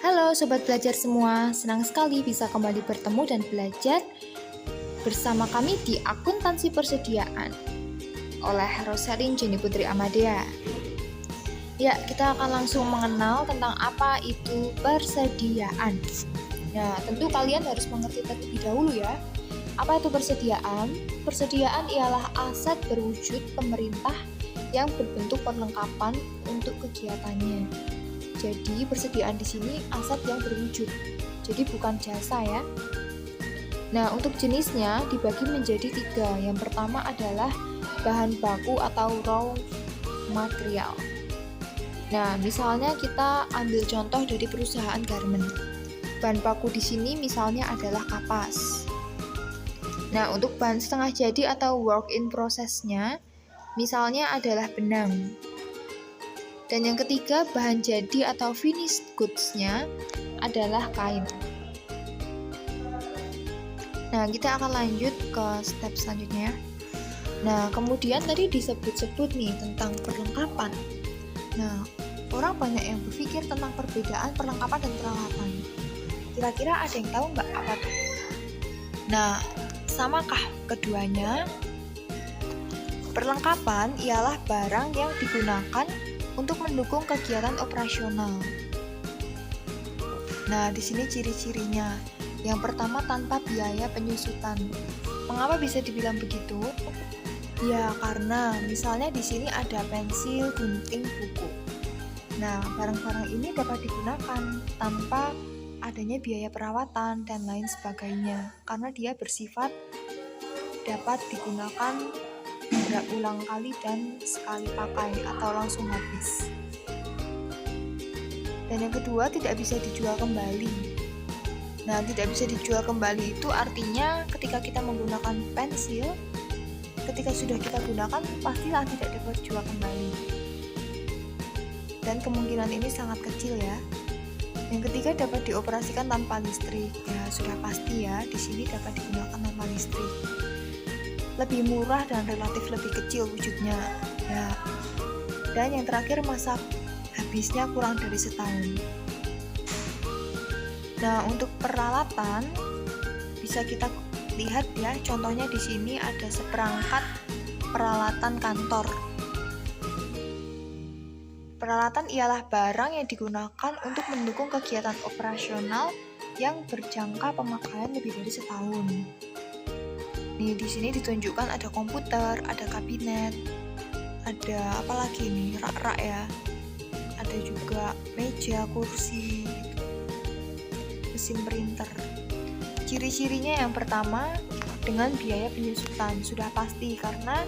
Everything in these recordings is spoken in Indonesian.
Halo Sobat Belajar semua, senang sekali bisa kembali bertemu dan belajar bersama kami di Akuntansi Persediaan oleh Roselin Jenny Putri Amadea. Ya, kita akan langsung mengenal tentang apa itu persediaan. Nah, tentu kalian harus mengerti terlebih dahulu ya. Apa itu persediaan? Persediaan ialah aset berwujud pemerintah yang berbentuk perlengkapan untuk kegiatannya. Jadi persediaan di sini aset yang berwujud, jadi bukan jasa ya. Nah, untuk jenisnya dibagi menjadi 3. Yang pertama adalah bahan baku atau raw material. Nah, misalnya kita ambil contoh dari perusahaan garment. Bahan baku di sini misalnya adalah kapas. Nah, untuk bahan setengah jadi atau work in process-nya misalnya adalah benang. Dan yang ketiga, bahan jadi atau finished goods-nya adalah kain. Nah, kita akan lanjut ke step selanjutnya. Nah, kemudian tadi disebut-sebut nih tentang perlengkapan. Nah, orang banyak yang berpikir tentang perbedaan perlengkapan dan peralatan. Kira-kira ada yang tahu nggak apa tuh? Nah, samakah keduanya? Perlengkapan ialah barang yang digunakan untuk mendukung kegiatan operasional. Nah, di sini ciri-cirinya. Yang pertama, tanpa biaya penyusutan. Mengapa bisa dibilang begitu? Ya, karena misalnya di sini ada pensil, gunting, buku. Nah, barang-barang ini dapat digunakan tanpa adanya biaya perawatan dan lain sebagainya, karena dia bersifat dapat digunakan berulang kali dan sekali pakai atau langsung habis. Dan yang kedua, tidak bisa dijual kembali. Nah, tidak bisa dijual kembali itu artinya ketika kita menggunakan pensil, ketika sudah kita gunakan pastilah tidak dapat dijual kembali. Dan kemungkinan ini sangat kecil ya. Yang ketiga, dapat dioperasikan tanpa listrik. Ya, sudah pasti ya, di sini dapat digunakan tanpa listrik. Lebih murah dan relatif lebih kecil wujudnya. Ya. Dan yang terakhir, masa habisnya kurang dari setahun. Nah, untuk peralatan bisa kita lihat ya, contohnya di sini ada seperangkat peralatan kantor. Peralatan ialah barang yang digunakan untuk mendukung kegiatan operasional yang berjangka pemakaian lebih dari setahun. Nih, di sini ditunjukkan ada komputer, ada kabinet, ada apa lagi nih, rak-rak ya. Ada juga meja, kursi, mesin printer. Ciri-cirinya yang pertama, dengan biaya penyusutan. Sudah pasti karena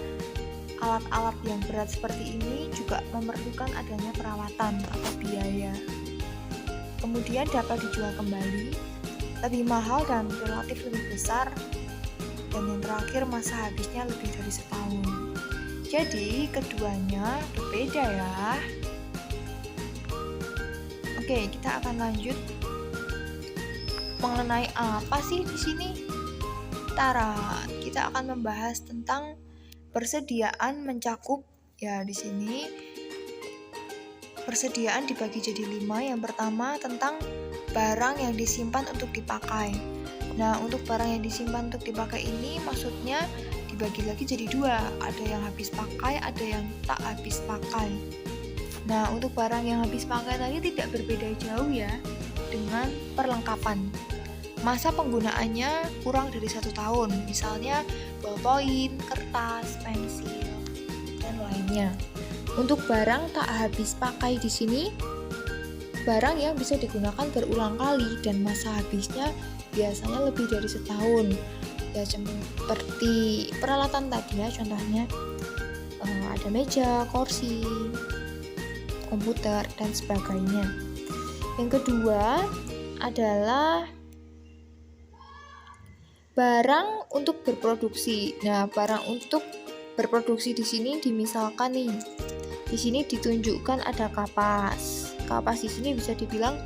alat-alat yang berat seperti ini juga memerlukan adanya perawatan atau biaya. Kemudian dapat dijual kembali, lebih mahal dan relatif lebih besar. Dan yang terakhir, masa habisnya lebih dari setahun. Jadi keduanya berbeda ya. Oke, kita akan lanjut mengenai apa sih di sini? Kita akan membahas tentang persediaan mencakup ya. Di sini persediaan dibagi jadi 5. Yang pertama tentang barang yang disimpan untuk dipakai. Nah, untuk barang yang disimpan untuk dipakai ini maksudnya dibagi lagi jadi 2. Ada yang habis pakai, ada yang tak habis pakai. Nah, untuk barang yang habis pakai tadi tidak berbeda jauh ya dengan perlengkapan. Masa penggunaannya kurang dari 1 tahun, misalnya ballpoint, kertas, pensil, dan lainnya. Untuk barang tak habis pakai di sini, barang yang bisa digunakan berulang kali dan masa habisnya biasanya lebih dari setahun. Ya, seperti peralatan tadi ya, contohnya ada meja, kursi, komputer, dan sebagainya. Yang kedua adalah barang untuk berproduksi. Nah, barang untuk berproduksi di sini dimisalkan nih. Di sini ditunjukkan ada kapas. Kapas di sini bisa dibilang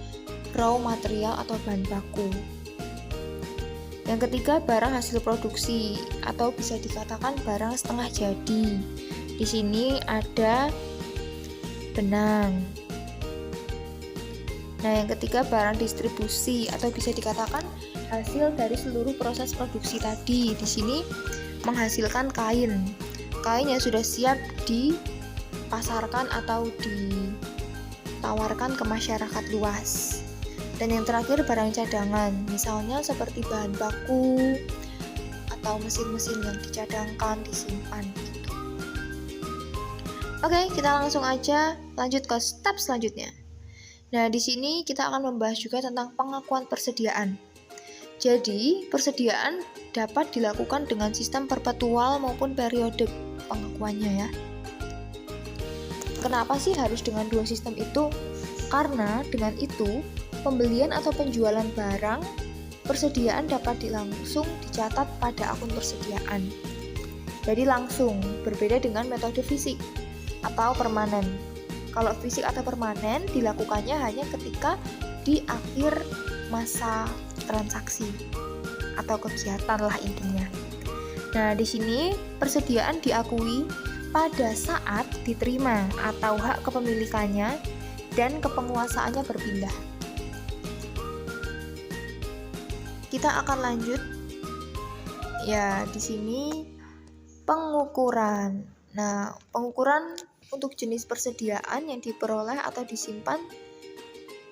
raw material atau bahan baku. Yang ketiga, barang hasil produksi atau bisa dikatakan barang setengah jadi. Di sini ada benang. Nah, yang ketiga barang distribusi atau bisa dikatakan hasil dari seluruh proses produksi tadi. Di sini menghasilkan kain. Kain yang sudah siap dipasarkan atau ditawarkan ke masyarakat luas. Dan yang terakhir barang cadangan, misalnya seperti bahan baku atau mesin-mesin yang dicadangkan, disimpan gitu. Oke, kita langsung aja lanjut ke step selanjutnya. Nah, di sini kita akan membahas juga tentang pengakuan persediaan. Jadi, persediaan dapat dilakukan dengan sistem perpetual maupun periodik pengakuannya ya. Kenapa sih harus dengan dua sistem itu? Karena dengan itu, pembelian atau penjualan barang persediaan dapat langsung dicatat pada akun persediaan. Jadi langsung, berbeda dengan metode fisik atau permanen. Kalau fisik atau permanen dilakukannya hanya ketika di akhir masa transaksi atau kegiatan lah intinya. Nah, di sini persediaan diakui pada saat diterima atau hak kepemilikannya dan kepenguasaannya berpindah. Kita akan lanjut. Ya, di sini pengukuran. Nah, pengukuran untuk jenis persediaan yang diperoleh atau disimpan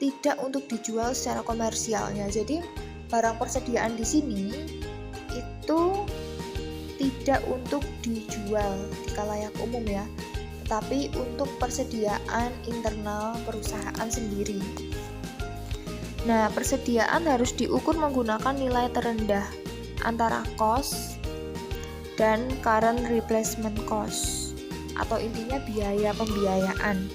tidak untuk dijual secara komersialnya. Jadi barang persediaan di sini itu tidak untuk dijual di khalayak umum ya, tetapi untuk persediaan internal perusahaan sendiri. Nah, persediaan harus diukur menggunakan nilai terendah antara cost dan current replacement cost, atau intinya biaya pembiayaan.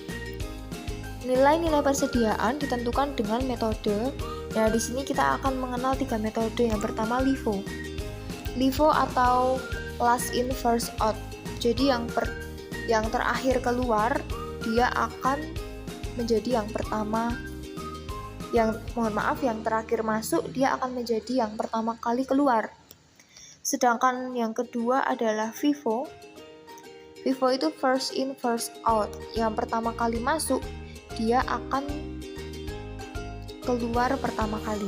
Nilai-nilai persediaan ditentukan dengan metode. Nah, di sini kita akan mengenal 3 metode. Yang pertama LIFO. LIFO atau last in first out. Jadi yang terakhir keluar dia akan menjadi yang pertama. Yang terakhir masuk dia akan menjadi yang pertama kali keluar. Sedangkan yang kedua adalah FIFO. FIFO itu first in first out. Yang pertama kali masuk dia akan keluar pertama kali.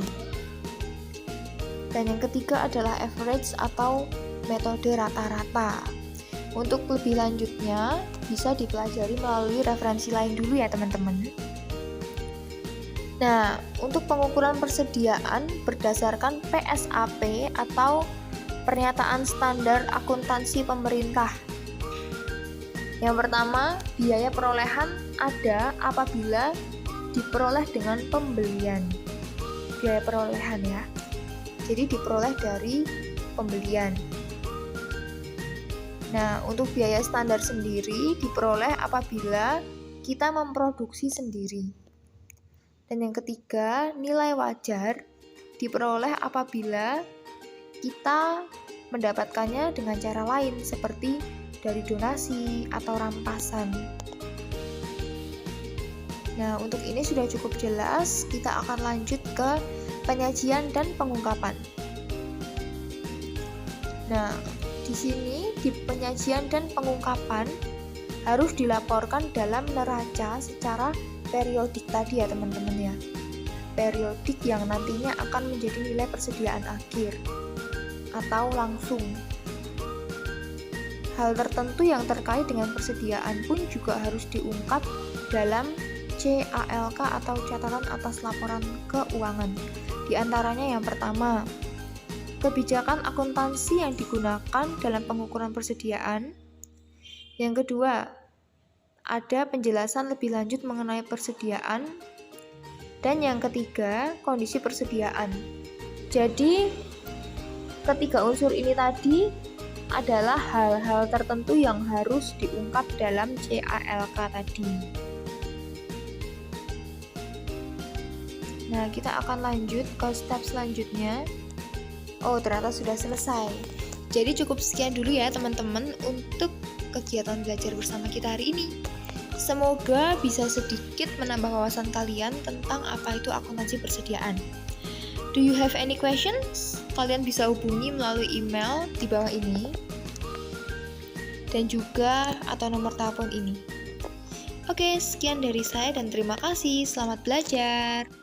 Dan yang ketiga adalah average atau metode rata-rata. Untuk lebih lanjutnya bisa dipelajari melalui referensi lain dulu ya teman-teman. Nah, untuk pengukuran persediaan berdasarkan PSAP atau Pernyataan Standar Akuntansi Pemerintah. Yang pertama, biaya perolehan ada apabila diperoleh dengan pembelian. Biaya perolehan ya. Jadi diperoleh dari pembelian. Nah, untuk biaya standar sendiri diperoleh apabila kita memproduksi sendiri. Dan yang ketiga, nilai wajar diperoleh apabila kita mendapatkannya dengan cara lain seperti dari donasi atau rampasan. Nah, untuk ini sudah cukup jelas, kita akan lanjut ke penyajian dan pengungkapan. Nah, di sini di penyajian dan pengungkapan harus dilaporkan dalam neraca secara periodik tadi ya teman-teman ya. Periodik yang nantinya akan menjadi nilai persediaan akhir atau langsung. Hal tertentu yang terkait dengan persediaan pun juga harus diungkap dalam CALK atau catatan atas laporan keuangan. Di antaranya yang pertama, kebijakan akuntansi yang digunakan dalam pengukuran persediaan. Yang kedua, ada penjelasan lebih lanjut mengenai persediaan. Dan yang ketiga, kondisi persediaan. Jadi, ketiga unsur ini tadi adalah hal-hal tertentu yang harus diungkap dalam CALK tadi. Nah, kita akan lanjut ke step selanjutnya. Oh, ternyata sudah selesai. Jadi cukup sekian dulu ya teman-teman untuk kegiatan belajar bersama kita hari ini. Semoga bisa sedikit menambah wawasan kalian tentang apa itu akuntansi persediaan. Do you have any questions? Kalian bisa hubungi melalui email di bawah ini dan juga atau nomor telepon ini. Oke, sekian dari saya dan terima kasih. Selamat belajar.